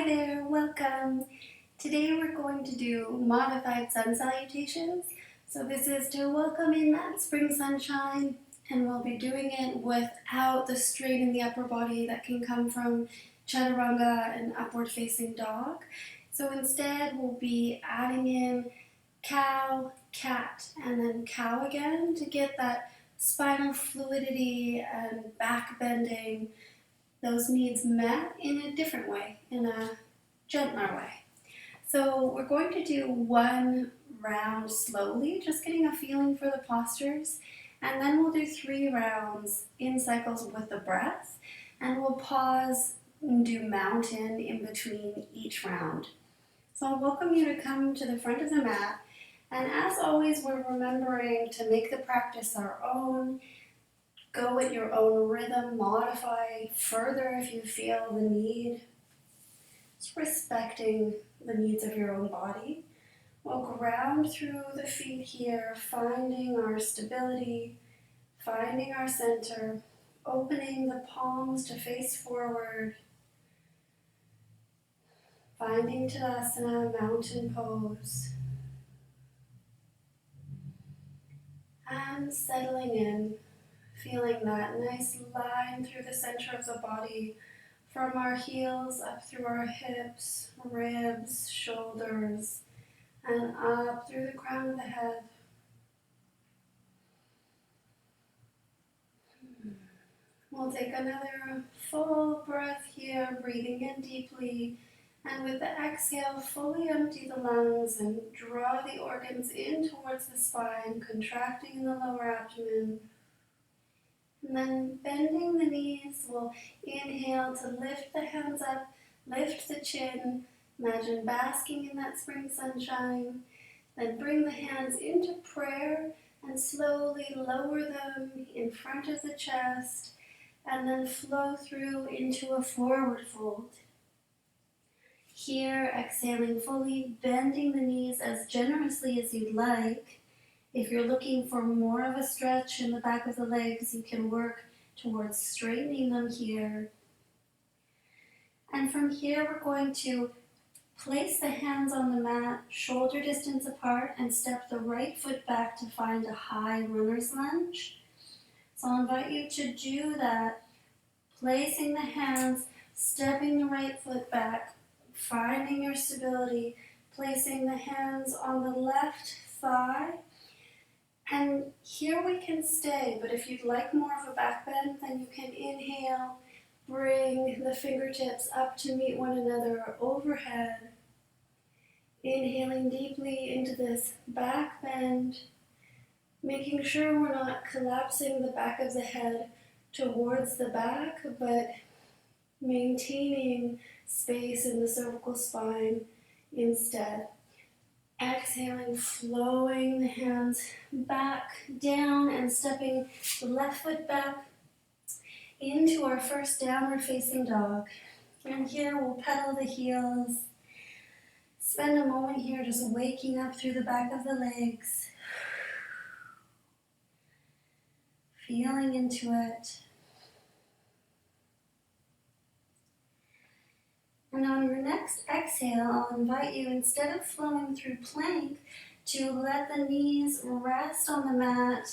there, welcome. Today we're going to do modified sun salutations. So this is to welcome in that spring sunshine, and we'll be doing it without the strain in the upper body that can come from chaturanga and upward facing dog. So instead we'll be adding in cow, cat, and then cow again to get that spinal fluidity and back bending, those needs met in a different way, in a gentler way. So we're going to do one round slowly, just getting a feeling for the postures, and then we'll do 3 rounds in cycles with the breath, and we'll pause and do mountain in between each round. So I'll welcome you to come to the front of the mat, and as always, we're remembering to make the practice our own. Go at your own rhythm, modify further if you feel the need. Just respecting the needs of your own body. We'll ground through the feet here, finding our stability, finding our center, opening the palms to face forward, finding Tadasana, mountain pose, and settling in. Feeling that nice line through the center of the body, from our heels up through our hips, ribs, shoulders, and up through the crown of the head. We'll take another full breath here, breathing in deeply, and with the exhale, fully empty the lungs and draw the organs in towards the spine, contracting in the lower abdomen. And then bending the knees, we'll inhale to lift the hands up, lift the chin, imagine basking in that spring sunshine. Then bring the hands into prayer and slowly lower them in front of the chest, and then flow through into a forward fold. Here, exhaling fully, bending the knees as generously as you'd like. If you're looking for more of a stretch in the back of the legs, you can work towards straightening them here. And from here, we're going to place the hands on the mat, shoulder distance apart, and step the right foot back to find a High Runners Lunge. So I'll invite you to do that, placing the hands, stepping the right foot back, finding your stability, placing the hands on the left thigh. And here we can stay, but if you'd like more of a back bend, then you can inhale, bring the fingertips up to meet one another overhead. Inhaling deeply into this back bend, making sure we're not collapsing the back of the head towards the back, but maintaining space in the cervical spine instead. Exhaling, flowing the hands back down and stepping the left foot back into our first downward facing dog. And here we'll pedal the heels. Spend a moment here just waking up through the back of the legs. Feeling into it. And on your next exhale, I'll invite you, instead of flowing through plank, to let the knees rest on the mat,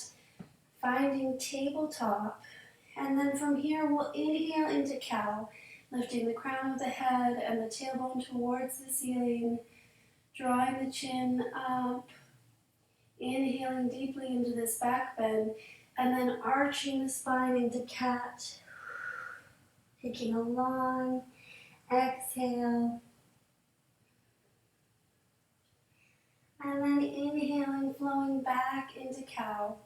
finding tabletop. And then from here, we'll inhale into cow, lifting the crown of the head and the tailbone towards the ceiling, drawing the chin up, inhaling deeply into this back bend, and then arching the spine into cat, taking a long exhale, and then inhaling, flowing back into cow.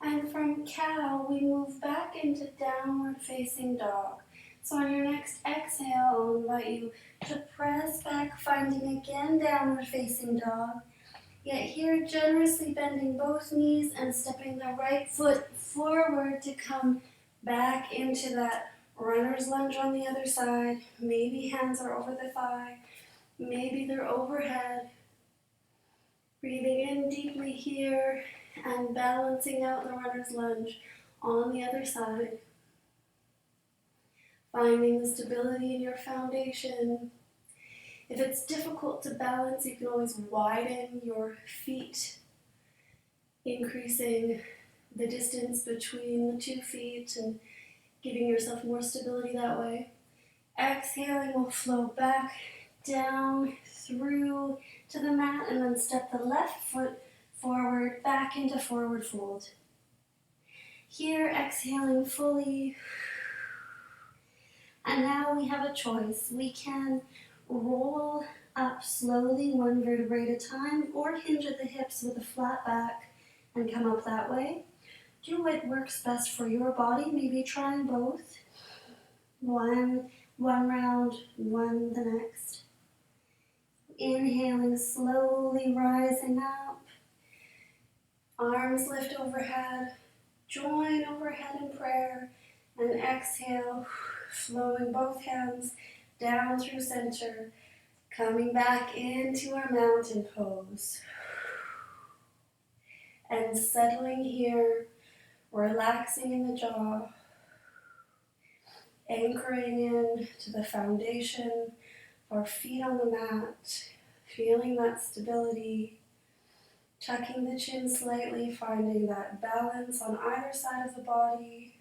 And from cow, we move back into downward facing dog. So on your next exhale, I'll invite you to press back, finding again downward facing dog. Yet here, generously bending both knees and stepping the right foot forward to come back into that runner's lunge on the other side. Maybe hands are over the thigh, maybe they're overhead. Breathing in deeply here and balancing out the runner's lunge on the other side. finding the stability in your foundation. If it's difficult to balance, you can always widen your feet, increasing the distance between the 2 feet and giving yourself more stability that way. Exhaling will flow back down through to the mat and then step the left foot forward, back into forward fold. Here, exhaling fully. And now we have a choice. We can roll up slowly, 1 vertebrae at a time, or hinge at the hips with a flat back and come up that way. Do what works best for your body. Maybe try both. One round, one the next. Inhaling, slowly rising up. Arms lift overhead. Join overhead in prayer. And exhale, flowing both hands down through center. Coming back into our mountain pose. And settling here, relaxing in the jaw. Anchoring in to the foundation, our feet on the mat, feeling that stability, tucking the chin slightly, finding that balance on either side of the body.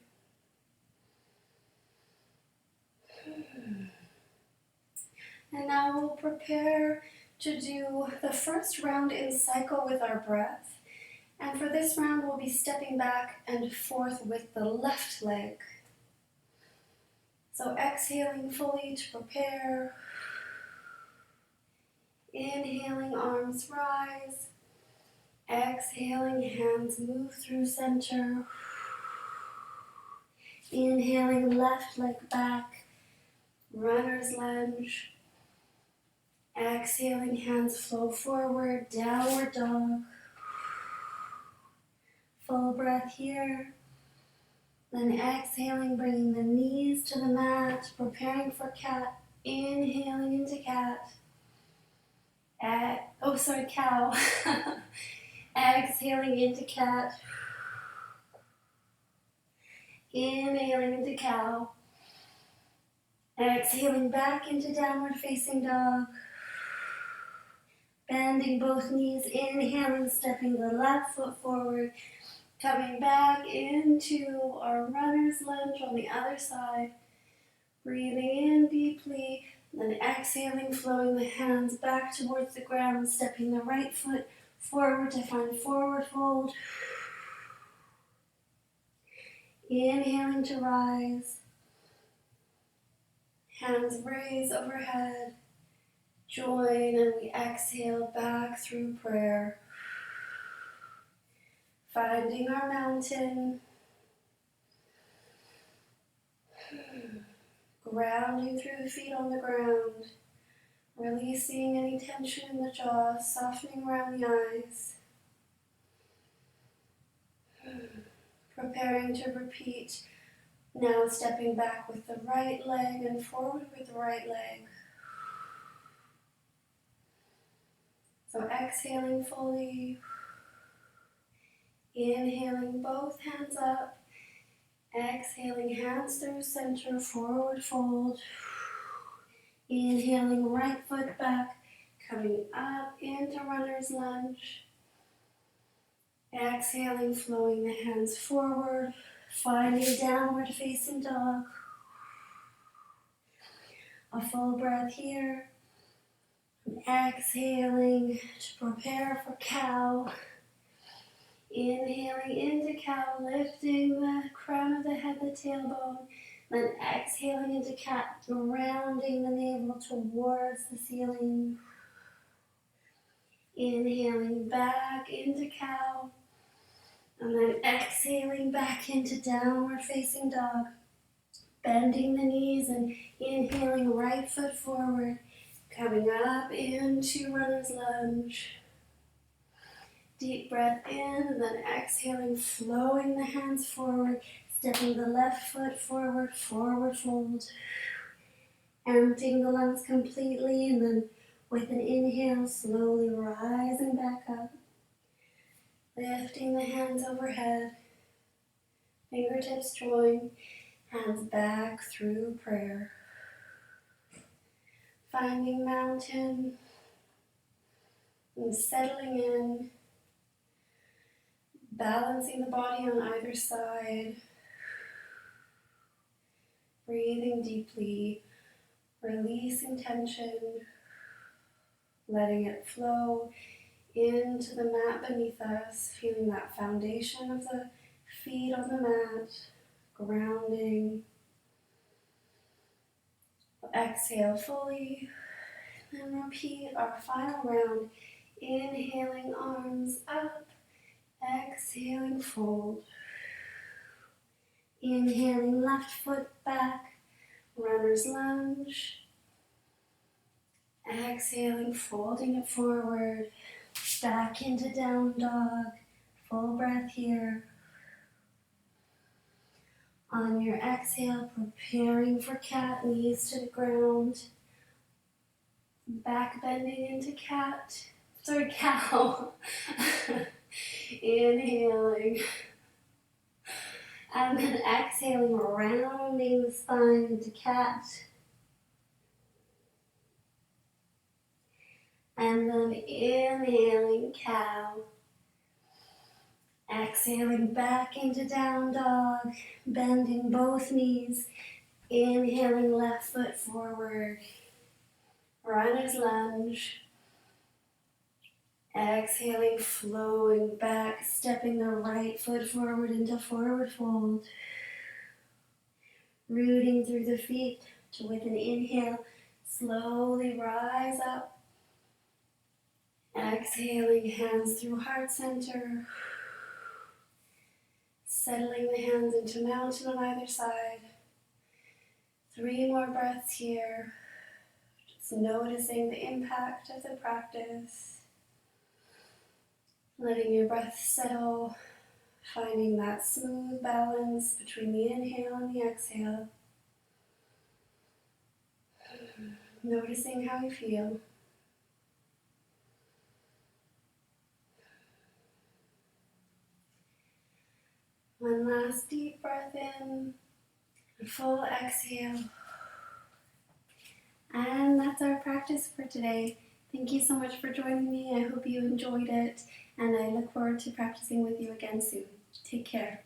And now we'll prepare to do the first round in cycle with our breath. And for this round, we'll be stepping back and forth with the left leg. So exhaling fully to prepare. Inhaling, arms rise. Exhaling, hands move through center. Inhaling, left leg back. Runner's lunge. Exhaling, hands flow forward, downward dog. Full breath here. Then exhaling, bringing the knees to the mat, preparing for cat. Inhaling into cat. Cow. Exhaling into cat. Inhaling into cow. Exhaling back into downward facing dog. Bending both knees, inhaling, stepping the left foot forward. Coming back into our runner's lunge on the other side. Breathing in deeply, then exhaling, flowing the hands back towards the ground, stepping the right foot forward to find forward fold. Inhaling to rise. Hands raise overhead. Join and we exhale back through prayer. Finding our mountain. Grounding through the feet on the ground. Releasing any tension in the jaw, softening around the eyes. Preparing to repeat. Now stepping back with the right leg and forward with the right leg. So exhaling fully. Inhaling, both hands up. Exhaling, hands through center, forward fold. Inhaling, right foot back, coming up into runner's lunge. Exhaling, flowing the hands forward, finding downward facing dog. A full breath here. Exhaling to prepare for cow. Inhaling into cow, lifting the crown of the head, the tailbone. Then exhaling into cat, rounding the navel towards the ceiling. Inhaling back into cow. And then exhaling back into downward facing dog. Bending the knees and inhaling right foot forward. Coming up into runner's lunge. Deep breath in and then exhaling, flowing the hands forward, stepping the left foot forward, forward fold. Emptying the lungs completely and then with an inhale, slowly rising back up. Lifting the hands overhead, fingertips join, Hands back through prayer. Finding mountain and settling in, balancing the body on either side, breathing deeply, releasing tension, letting it flow into the mat beneath us, feeling that foundation of the feet on the mat, grounding. Exhale fully, and repeat our final round. Inhaling, arms up, exhaling, fold. Inhaling, left foot back, runner's lunge. Exhaling, folding it forward, back into down dog. Full breath here. On your exhale, preparing for cat, knees to the ground. Back bending into cow. Inhaling. And then exhaling, rounding the spine into cat. And then inhaling, cow. Exhaling back into down dog, bending both knees. Inhaling, left foot forward. Runner's lunge. Exhaling, flowing back, stepping the right foot forward into forward fold. Rooting through the feet to, with an inhale, slowly rise up. Exhaling, hands through heart center. Settling the hands into mountain on either side. 3 more breaths here. Just noticing the impact of the practice. Letting your breath settle, finding that smooth balance between the inhale and the exhale. Noticing how you feel. One last deep breath in, a full exhale. And that's our practice for today. Thank you so much for joining me. I hope you enjoyed it, and I look forward to practicing with you again soon. Take care.